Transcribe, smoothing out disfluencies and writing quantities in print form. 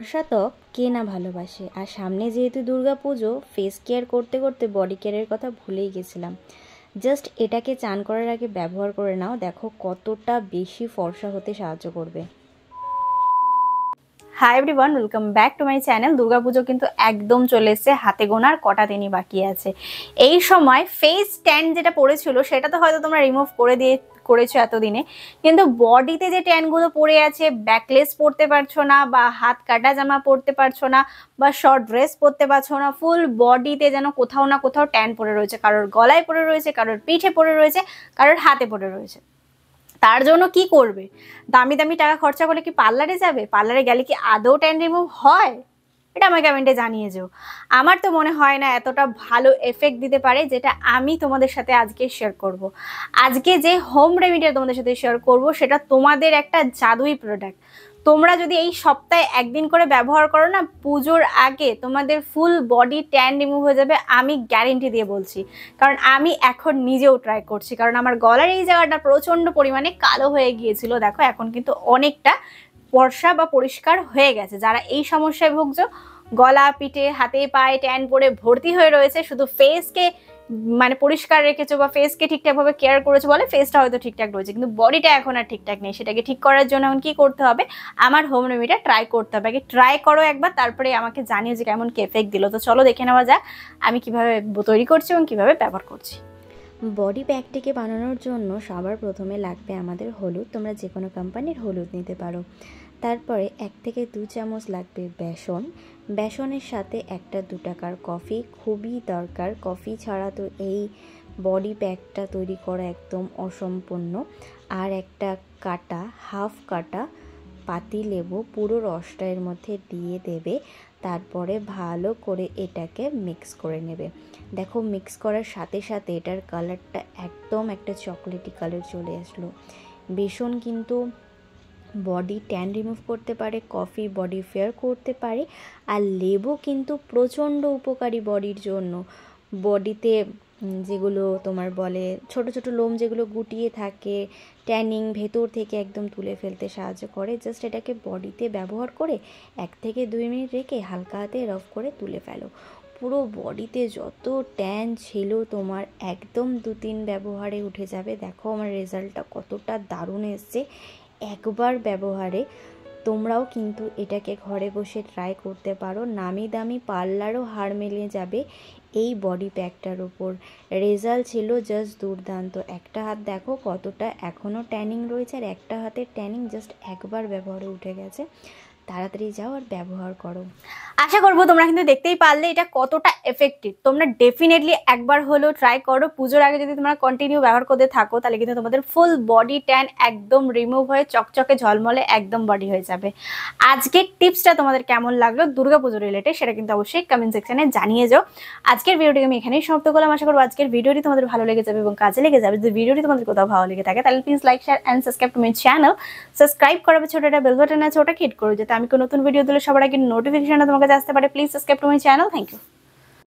বর্ষা ত্বক কে না ভালোবাসে। আর সামনে যেহেতু দুর্গাপুজো, ফেস কেয়ার করতে করতে বডি কেয়ারের কথা ভুলেই গেছিলাম। জাস্ট এটাকে চান করার আগে ব্যবহার করে নাও, দেখো কতটা বেশি ফর্সা হতে সাহায্য করবে। Hi everyone, welcome back to my channel. Durga Puja কিন্তু একদম চলে এসেছে, হাতে গোনার কটা দিনই বাকি আছে। এই সময় ফেস ট্যান যেটা পড়েছিল সেটা তো হয়তো তোমরা রিমুভ করেছো এতদিনে, কিন্তু বডিতে যে ট্যানগুলো পড়ে আছে, ব্যাকলেস পরতে পারছো না, বা হাত কাটা জামা পরতে পারছো না, বা শর্ট ড্রেস পরতে পারছো না, ফুল বডিতে যেন কোথাও না কোথাও ট্যান পড়ে রয়েছে। কারোর গলায় পড়ে রয়েছে, কারোর পিঠে পড়ে রয়েছে, কারোর হাতে পড়ে রয়েছে। তার জন্য কি করবে? দামি দামি টাকা খরচা করে কি পার্লারে যাবে? পার্লারে গেলে কি আদৌ ট্যান রিমুভ হয়? এটা আমার কমেন্টে জানিয়ে যাও। আমার তো মনে হয় না এতটা ভালো এফেক্ট দিতে পারে, যেটা আমি তোমাদের সাথে আজকে শেয়ার করব। আজকে যে হোম রেমেডিটা তোমাদের সাথে শেয়ার করব সেটা তোমাদের একটা জাদুই প্রোডাক্ট। তোমরা যদি এই সপ্তাহে একদিন করে ব্যবহার করো না, পুজোর আগে তোমাদের ফুল বডি ট্যান রিমুভ হয়ে যাবে, আমি গ্যারেন্টি দিয়ে বলছি। কারণ আমি এখন নিজেও ট্রাই করছি, কারণ আমার গলার এই জায়গাটা প্রচন্ড পরিমাণে কালো হয়ে গিয়েছিল। দেখো এখন কিন্তু অনেকটা ফর্সা বা পরিষ্কার হয়ে গেছে। যারা এই সমস্যায় ভুগছো, গলা পিঠে হাতে পায়ে ট্যান পড়ে ভর্তি হয়ে রয়েছে, শুধু ফেসকে পরিষ্কার রেখেছো বা ফেসকে ঠিকঠাক ভাবে কেয়ার করেছো বলে ফেসটা হয়তো ঠিকঠাক রয়েছে, কিন্তু বডিটা এখন আর ঠিকঠাক নেই। সেটাকে ঠিক করার জন্য এখন কি করতে হবে? আমার হোম রেমেডিটা ট্রাই করতে হবে। আগে ট্রাই করো একবার, তারপরে আমাকে জানিও যে কেমন কি এফেক্ট দিল। তো চলো দেখে নেওয়া যাক আমি কিভাবে তৈরি করছি এবং কিভাবে ব্যবহার করছি। বডি প্যাকটিকে বানানোর জন্য সবার প্রথমে লাগবে আমাদের হলুদ। তোমরা যে কোনো কোম্পানির হলুদ নিতে পারো। তারপরে 1 থেকে 2 চামচ লাগবে বেসন। বেসনের সাথে 1-2 টাকার কফি খুবই দরকার। কফি ছাড়া তো এই বডি প্যাকটা তৈরি করা একদম অসম্পূর্ণ। আর একটা কাটা, হাফ কাটা পাতিলেবু পুরো রসটা এর মধ্যে দিয়ে দেবে। তারপরে ভালো করে এটাকে মিক্স করে নেবে। দেখো মিক্স করার সাথে সাথে এটার কালারটা একদম একটা চকলেটি কালার চলে আসলো। বেসন কিন্তু বডি ট্যান রিমুভ করতে পারে, কফি বডি ফেয়ার করতে পারে, আর লেবু কিন্তু প্রচণ্ড উপকারী বডির জন্য। বডিতে যেগুলো তোমার বলে ছোট ছোট লোম যেগুলো গুটিয়ে থাকে, ট্যানিং ভেতর থেকে একদম তুলে ফেলতে সাহায্য করে। জাস্ট এটাকে বডিতে ব্যবহার করে 1 থেকে 2 মিনিট রেখে হালকা হাতে রাফ করে তুলে ফেলো। পুরো বডিতে যত ট্যান ছিল তোমার একদম 2-3 ব্যবহারে উঠে যাবে। দেখো আমার রেজাল্টটা কতটা দারুণ এসছে একবার ব্যবহারে। তোমরাও কিন্তু এটাকে ঘরে বসে ট্রাই করতে পারো। নামি দামি পার্লারও হার মিলিয়ে যাবে এই বডি প্যাকটার উপর। রেজাল্ট ছিল জাস্ট দুর্দান্ত। একটা হাত দেখো কতটা এখনও ট্যানিং রয়েছে, আর একটা হাতের ট্যানিং জাস্ট একবার ব্যবহারে উঠে গেছে। তাড়াতাড়ি যাও আর ব্যবহার করো। আশা করবো তোমরা কিন্তু দেখতেই পারলে এটা কতটা এফেক্টিভ। তোমরা ডেফিনেটলি একবার হলেও ট্রাই করো। পুজোর আগে যদি তোমরা কন্টিনিউ ব্যবহার করতে থাকো, তাহলে কিন্তু তোমাদের ফুল বডি ট্যান একদম রিমুভ হয়ে চকচকে ঝলমলে একদম বডি হয়ে যাবে। আজকের টিপসটা তোমাদের কেমন লাগলো দুর্গাপুজো রিলেটেড, সেটা কিন্তু অবশ্যই কমেন্ট সেকশনে জানিয়ে যাও। আজকের ভিডিওটিকে আমি এখানেই সমাপ্ত করলাম। আশা করবো আজকের ভিডিওটি তোমাদের ভালো লেগে যাবে এবং কাজে লেগে যাবে। যদি ভিডিওটি তোমাদের কোথাও ভালো লেগে থাকে, তাহলে please like, share and subscribe to my channel. Subscribe করাবে, ছোট একটা বেল বাটন আছে, ওটা হিট করো, যাতে আমি কোনো নতুন ভিডিও দিলে সবার আগে নোটিফিকেশনটা তোমার কাছে আসতে পারে। Please subscribe to my channel. Thank you.